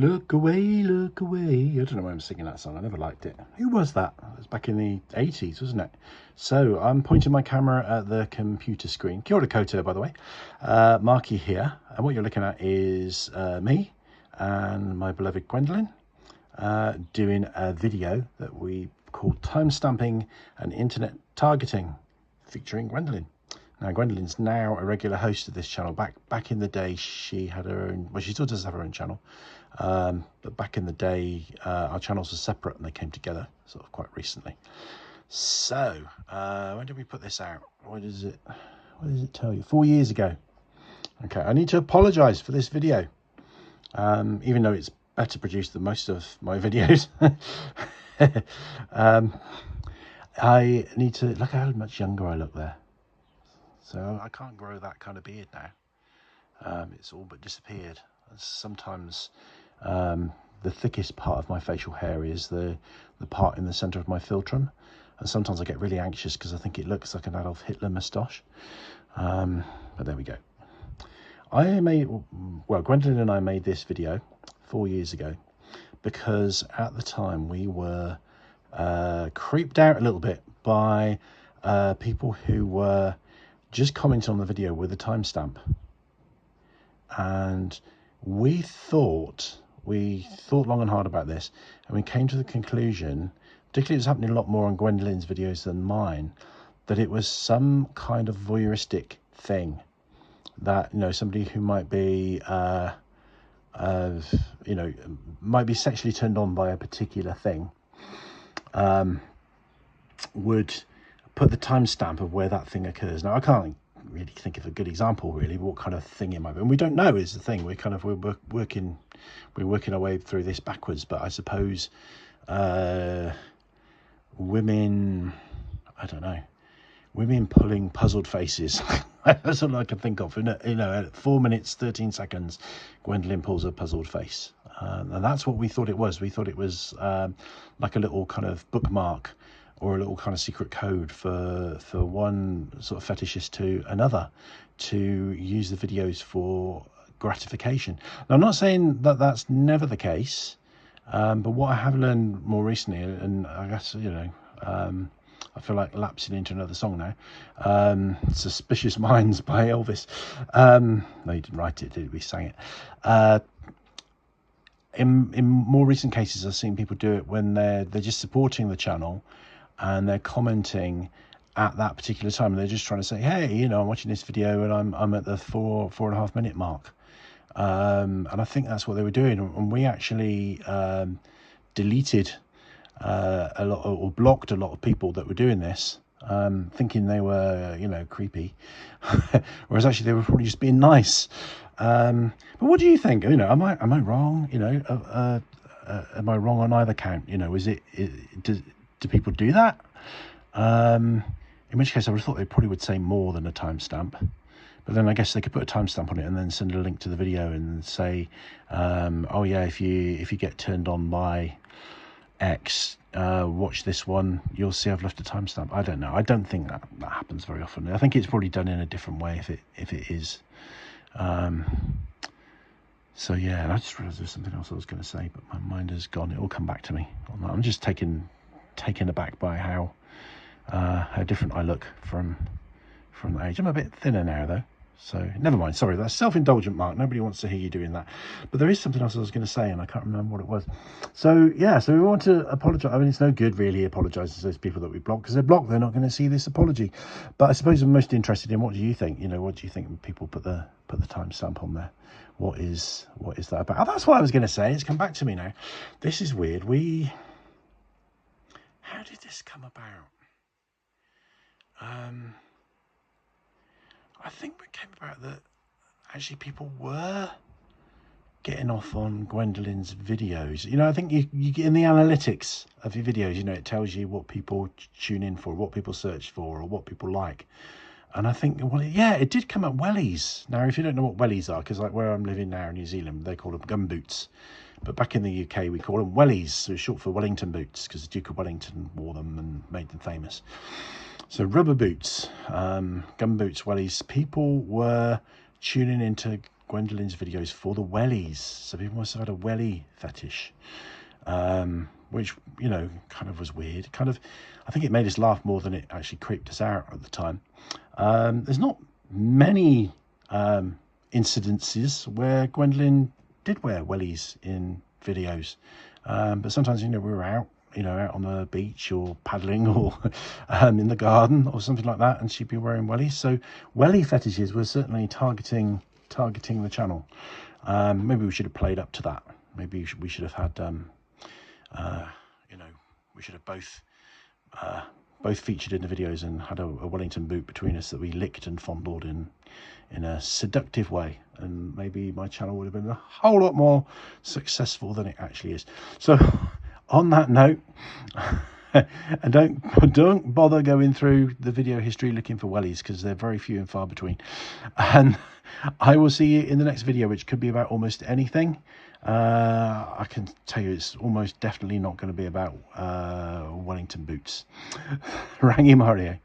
Look away, look away. I don't know why I'm singing that song. I never liked it. Who was that? It was back in the 80s, wasn't it? So I'm pointing my camera at the computer screen. Kia ora koutou, by the way. Markie here. And what you're looking at is me and my beloved Gwendoline doing a video that we called Timestamping and Internet Targeting, featuring Gwendoline. Now, Gwendoline's now a regular host of this channel. Back in the day, she had her own, well, she still does have her own channel. But back in the day, our channels were separate and they came together sort of quite recently. So, when did we put this out? What does it tell you? 4 years ago. Okay, I need to apologise for this video. Even though it's better produced than most of my videos. I need to, look how much younger I look there. So I can't grow that kind of beard now. It's all but disappeared. Sometimes the thickest part of my facial hair is the part in the centre of my philtrum. And sometimes I get really anxious because I think it looks like an Adolf Hitler moustache. But there we go. Gwendoline and I made this video 4 years ago because at the time we were creeped out a little bit by people who were just commenting on the video with a timestamp, and we thought long and hard about this, and we came to the conclusion, particularly it's happening a lot more on Gwendoline's videos than mine, that it was some kind of voyeuristic thing, that, you know, somebody who might be you know, might be sexually turned on by a particular thing would put the timestamp of where that thing occurs. Now, I can't really think of a good example, really, what kind of thing it might be. And we don't know is the thing. We're working our way through this backwards. But I suppose women, I don't know, women pulling puzzled faces. That's all I can think of. You know, at 4 minutes, 13 seconds, Gwendoline pulls a puzzled face. And that's what we thought it was. We thought it was like a little kind of bookmark or a little kind of secret code for one sort of fetishist to another to use the videos for gratification. Now, I'm not saying that that's never the case, but what I have learned more recently, and I guess, you know, I feel like lapsing into another song now, Suspicious Minds by Elvis. No, he didn't write it, did he? We sang it. In more recent cases, I've seen people do it when they're just supporting the channel and they're commenting at that particular time. They're just trying to say, hey, you know, I'm watching this video and I'm at the 4.5 minute mark. And I think that's what they were doing. And we actually deleted a lot, or blocked a lot of people that were doing this, thinking they were, you know, creepy. Whereas actually they were probably just being nice. But what do you think? You know, am I wrong? You know, am I wrong on either count? You know, do people do that? In which case I would have thought they probably would say more than a timestamp. But then I guess they could put a timestamp on it and then send a link to the video and say, oh yeah, if you get turned on by X, watch this one, you'll see I've left a timestamp. I don't know. I don't think that happens very often. I think it's probably done in a different way if it is. So yeah, and I just realized there's something else I was going to say, but my mind has gone. It will come back to me on that. I'm just taken aback by how different I look from the age. I'm a bit thinner now though, so never mind. Sorry, that's self-indulgent, Mark. Nobody wants to hear you doing that. But there is something else I was going to say and I can't remember what it was. So yeah, so we want to apologize. I mean, it's no good really apologizing to those people that we block, because they're blocked. They're not going to see this apology. But I suppose I'm most interested in, what do you think? You know, what do you think when people put the timestamp on there? What is that about? Oh, that's what I was going to say. It's come back to me now. This is weird. How did this come about? I think it came about that actually people were getting off on Gwendoline's videos. You know, I think you get in the analytics of your videos, you know, it tells you what people tune in for, what people search for, or what people like. And I think, well, yeah, it did come up Wellies. Now, if you don't know what Wellies are, because like where I'm living now in New Zealand, they call them gumboots. But back in the UK, we call them Wellies, so short for Wellington boots, because the Duke of Wellington wore them and made them famous. So rubber boots, gum boots, wellies. People were tuning into Gwendoline's videos for the wellies. So people must have had a welly fetish, which, you know, kind of was weird. Kind of, I think it made us laugh more than it actually creeped us out at the time. There's not many incidences where Gwendoline did wear wellies in videos, but sometimes, you know, we were out, you know, out on the beach or paddling or in the garden or something like that, and she'd be wearing wellies. So welly fetishes were certainly targeting the channel. Maybe we should have played up to that. Maybe we should have had you know, we should have both featured in the videos and had a Wellington boot between us that we licked and fondled in a seductive way, and maybe my channel would have been a whole lot more successful than it actually is. So on that note, and don't bother going through the video history looking for wellies, because they're very few and far between. And I will see you in the next video, which could be about almost anything. I can tell you it's almost definitely not going to be about Wellington boots. Rangimarie.